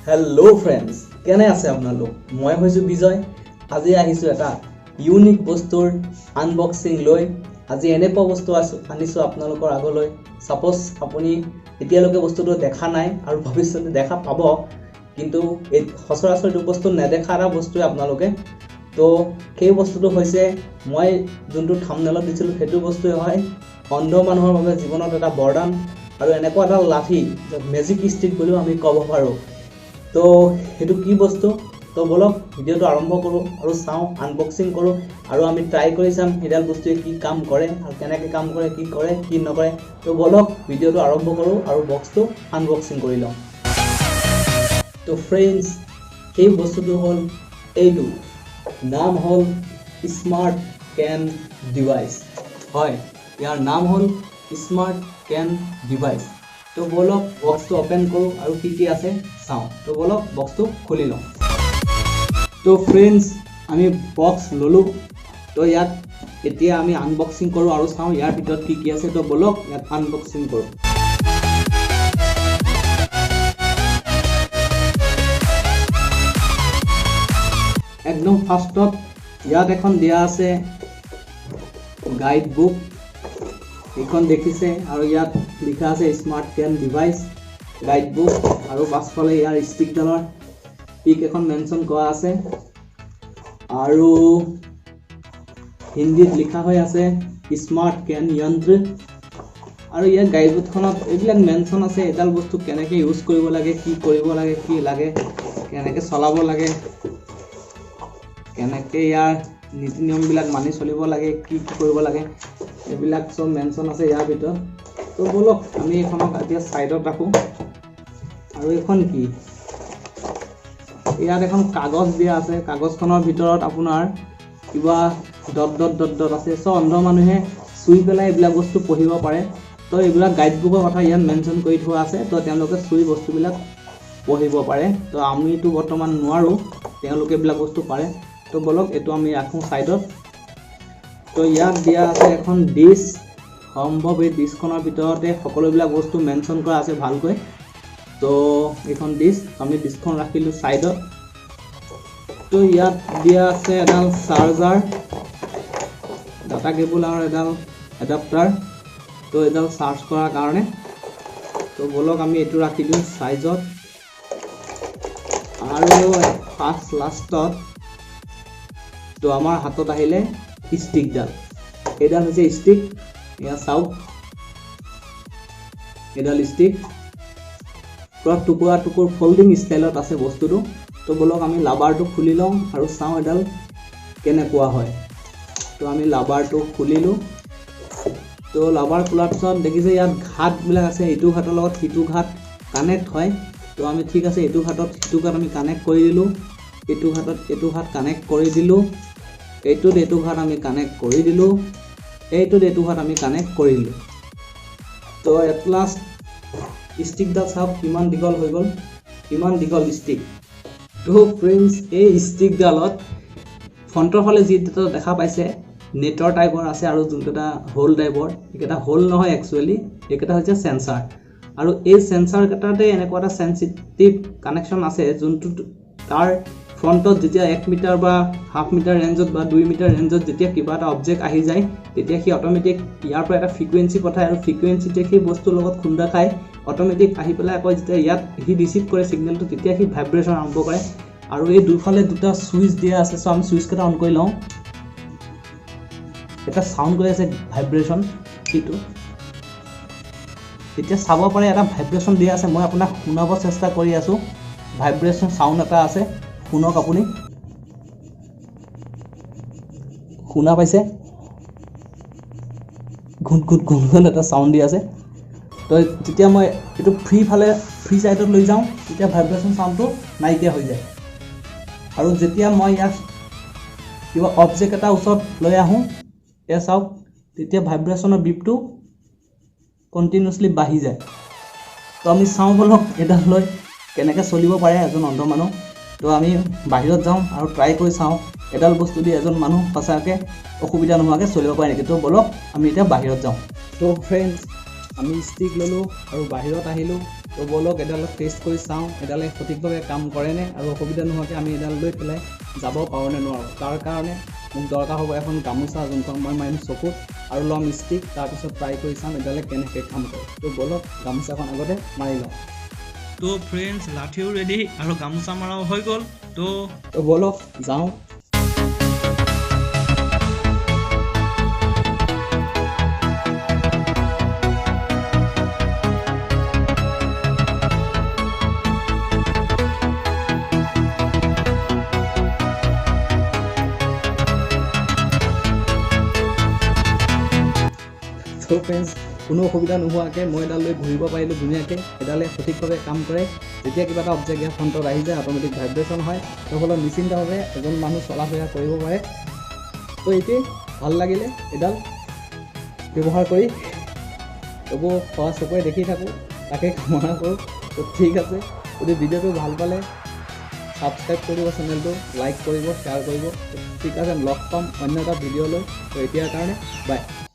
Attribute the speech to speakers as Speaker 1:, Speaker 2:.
Speaker 1: Hello' friends, কেনে আছে আপোনালোক? মই হৈছোঁ বিজয়। আজি আহিছোঁ এটা ইউনিক বস্তুৰ আনবক্সিং লৈ। আজি এনেকুৱা বস্তু আনিছোঁ আপোনালোকৰ আগলৈ। ছাপ'জ আপুনি এতিয়ালৈকে বস্তুটো দেখা নাই আৰু ভৱিষ্যতে দেখা পাব, কিন্তু সচৰাচৰ এইটো বস্তু নেদেখা এটা বস্তুৱে আপোনালোকে। তো সেই বস্তুটো হৈছে মই যোনটো থাম্বনেলত দিছিলোঁ সেইটো বস্তুৱে হয় অন্ধ মানুহৰ বাবে জীৱনত এটা বৰদান আৰু এনেকুৱা এটা লাঠি মেজিক ষ্টিক বুলিও আমি ক'ব পাৰোঁ। তো সেইটো কি বস্তু? তো বলক ভিডিঅ'টো আৰম্ভ কৰোঁ আৰু চাওঁ, আনবক্সিং কৰোঁ আৰু আমি ট্ৰাই কৰি চাম সেইডাল বস্তুৱে কি কাম কৰে আৰু কেনেকৈ কাম কৰে, কি কৰে কি নকৰে। তো বলক ভিডিঅ'টো আৰম্ভ কৰোঁ আৰু বক্সটো আনবক্সিং কৰি লওঁ। তো ফ্ৰেণ্ডছ, সেই বস্তুটো হ'ল এইটো, নাম হ'ল স্মাৰ্ট কেন ডিভাইচ। হয়, ইয়াৰ নাম হ'ল স্মাৰ্ট কেন ডিভাইচ। তো বলক বক্সটো অপেন কৰোঁ আৰু কি আছে চাওঁ। তো বলক বক্সটো খুলি লওঁ। তো ফ্ৰেণ্ডছ, আমি বক্স ল'লোঁ। তো ইয়াত এতিয়া আমি আনবক্সিং কৰোঁ আৰু চাওঁ ইয়াৰ ভিতৰত কি আছে। তো বলক ইয়াত আনবক্সিং কৰোঁ। একদম ফাৰ্ষ্টত ইয়াত এখন দিয়া আছে গাইড বুক, এইখন দেখিছে, আৰু ইয়াত লিখা আছে স্মাৰ্ট কেন ডিভাইচ গাইড বুক, আৰু পাছফালে ইয়াৰ ষ্টিকডালৰ পিক এখন মেনশ্যন কৰা আছে আৰু হিন্দীত লিখা হৈ আছে স্মাৰ্ট কেন যন্ত্ৰ। আৰু ইয়াৰ গাইড বুকখনত এইবিলাক মেনশ্যন আছে, এডাল বস্তু কেনেকৈ ইউজ কৰিব লাগে, কি কৰিব লাগে, কি লাগে, কেনেকৈ চলাব লাগে, কেনেকৈ ইয়াৰ নীতি নিয়মবিলাক মানি চলিব লাগে, কি কৰিব লাগে, এইবিলাক চব মেনশ্যন আছে ইয়াৰ ভিতৰত। তো বলক আমি এইখনক এতিয়া ছাইডত ৰাখোঁ। আৰু এইখন কি? ইয়াত এখন কাগজ দিয়া আছে, কাগজখনৰ ভিতৰত আপোনাৰ কিবা ডট ডট ডট ডট আছে। চ' অন্ধ মানুহে চুই পেলাই এইবিলাক বস্তু পঢ়িব পাৰে। তো এইবিলাক গাইড বুকৰ কথা ইয়াত মেনশ্যন কৰি থোৱা আছে। তো তেওঁলোকে চুই বস্তুবিলাক পঢ়িব পাৰে। তো আমিতো বৰ্তমান নোৱাৰোঁ, তেওঁলোকে এইবিলাক বস্তু পাৰে। তো বলক এইটো আমি ৰাখোঁ ছাইডত। তো ইয়াত দিয়া আছে এখন ডিছ, সম্ভৱ এই ডিছখনৰ ভিতৰতে সকলোবিলাক বস্তু মেনশ্যন কৰা আছে ভালকৈ। তো এইখন ডিছ, আমি ডিছখন ৰাখিলোঁ ছাইডত। তো ইয়াত দিয়া আছে এডাল চাৰ্জাৰ, ডাটা কেবল আৰু এডাল এডাপ্টাৰ, তো এডাল চাৰ্জ কৰাৰ কাৰণে। তো বলক আমি এইটো ৰাখি দিওঁ ছাইজত। আৰু ফাৰ্ষ্ট লাষ্টত তো আমাৰ হাতত আহিলে ষ্টিকডাল। এইডাল হৈছে ষ্টিক, এয়া চাওক, এইডাল ষ্টিক পুৰা টুকুৰা টুকুৰ ফল্ডিং ষ্টাইলত আছে বস্তুটো। তো বলক আমি লাবাৰটো খুলি লওঁ আৰু চাওঁ এডাল কেনেকুৱা হয়। তো আমি লাবাৰটো খুলিলোঁ। তো লাবাৰ খোলাৰ পিছত দেখিছে ইয়াত ঘাটবিলাক আছে, এইটো ঘাটৰ লগত সিটো ঘাট কানেক্ট হয়। তো আমি ঠিক আছে এইটো ঘাটত সিটো ঘাট আমি কানেক্ট কৰি দিলোঁ, এইটো ঘাটত এইটো ঘাট কানেক্ট কৰি দিলোঁ, এইটোত এইটো ঘাট আমি কানেক্ট কৰি দিলোঁ, এইটোত এইটো ঘাট আমি কানেক্ট কৰি দিলোঁ। তো এট লাষ্ট ষ্টিকডাল চাওক কিমান দীঘল হৈ গ'ল, কিমান দীঘল ষ্টিক। তো ফ্ৰেণ্ডছ, এই ষ্টিকডালত ফ্ৰণ্টৰ ফালে যিকেইটা দেখা পাইছে নেটৰ টাইপৰ আছে আৰু যোনকেইটা হোল টাইপৰ, এইকেইটা হোল নহয় একচুৱেলি, এইকেইটা হৈছে চেঞ্চাৰ। আৰু এই চেঞ্চাৰকেইটাতে এনেকুৱা এটা চেঞ্চিটিভ কানেকশ্যন আছে যোনটো তাৰ ফ্ৰণ্টত যেতিয়া 1 মিটাৰ বা হাফ মিটাৰ ৰেঞ্জত বা 2 মিটাৰ ৰেঞ্জত যেতিয়া কিবা এটা অবজেক্ট আহি যায়, তেতিয়া সি অট'মেটিক ইয়াৰ পৰা এটা ফ্ৰিকুৱেঞ্চি পঠায় আৰু ফ্ৰিকুৱেঞ্চিতে সেই বস্তুৰ লগত খুন্দা খাই অট'মেটিক আহি পেলাই আকৌ যেতিয়া ইয়াত সি ৰিচিভ কৰে ছিগনেলটো, তেতিয়া সি ভাইব্ৰেশ্যন আৰম্ভ কৰে। আৰু এই দুইফালে দুটা ছুইচ দিয়া আছে। চ' আমি ছুইচকেইটা অন কৰি লওঁ। এটা চাউণ্ড কৰি আছে ভাইব্ৰেশ্যন, সেইটো এতিয়া চাব পাৰে এটা ভাইব্ৰেশ্যন দিয়া আছে। মই আপোনাক শুনাব চেষ্টা কৰি আছোঁ। ভাইব্ৰেশ্যন চাউণ্ড এটা আছে, শুনক আপুনি। শুনা পাইছে? ঘুন ঘুন ঘুন ঘুন এটা চাউণ্ড দি আছে। তো যেতিয়া মই এইটো ফ্ৰী চাইডত লৈ যাওঁ, তেতিয়া ভাইব্ৰেশ্যন চাউণ্ডটো নাইকিয়া হৈ যায়। আৰু যেতিয়া মই ইয়াত কিবা অবজেক্ট এটা ওচৰত লৈ আহোঁ, এয়া চাওক, তেতিয়া ভাইব্ৰেশ্যনৰ বিপটো কণ্টিনিউছলি বাঢ়ি যায়। তো আমি চাওঁ বলক এডাল লৈ কেনেকৈ চলিব পাৰে এজন অন্ধ মানুহ। তো আমি বাহিৰত যাওঁ আৰু ট্ৰাই কৰি চাওঁ এডাল বস্তু দি এজন মানুহ সঁচাকৈ অসুবিধা নোহোৱাকৈ চলিব পাৰে নেকি। তো বলক আমি এতিয়া বাহিৰত যাওঁ। তো ফ্ৰেণ্ডছ, আমি ষ্টিক ল'লোঁ আৰু বাহিৰত আহিলোঁ। তো ব'লক এডাল টেষ্ট কৰি চাওঁ এডালে সঠিকভাৱে কাম কৰেনে আৰু অসুবিধা নোহোৱাকৈ আমি এডাল লৈ পেলাই যাব পাৰোঁ নে নোৱাৰোঁ। তাৰ কাৰণে মোক দৰকাৰ হ'ব এখন গামোচা যোনখন মই মাৰিম চকুত আৰু ল'ম ষ্টিক, তাৰপিছত ট্ৰাই কৰি চাম এডালে কেনেকৈ কাম কৰে। তো ব'লক গামোচাখন আগতে মাৰি লওঁ।
Speaker 2: তো ফ্ৰেণ্ডছ লাঠিও ৰেডি আৰু গামোচা মৰাও হৈ গ'ল। তো
Speaker 1: ব'লক যাওঁ। তো ফ্ৰেণ্ডছ কোনো অসুবিধা নোহোৱাকৈ মই এডাল লৈ ঘূৰিব পাৰিলোঁ ধুনীয়াকৈ। এডালে সঠিকভাৱে কাম কৰে। যেতিয়া কিবা এটা অবজেক্ট ইয়াৰ ফ্ৰণ্টত আহি যায় অট'মেটিক ভাইব্ৰেশ্যন হয়, তাৰ ফলত নিশ্চিন্তভাৱে এজন মানুহ চলা ফুৰা কৰিব পাৰে। তো এইটোৱেই ভাল লাগিলে এডাল ব্যৱহাৰ কৰি। তবু সৰা চকুৰে দেখি থাকোঁ, তাকে কামনা কৰোঁ। তো ঠিক আছে, যদি ভিডিঅ'টো ভাল পালে ছাবস্ক্ৰাইব কৰিব, চেনেলটো লাইক কৰিব, শ্বেয়াৰ কৰিব। ঠিক আছে, লগ পাম অন্য এটা ভিডিঅ' লৈ। তো এতিয়াৰ কাৰণে বাই।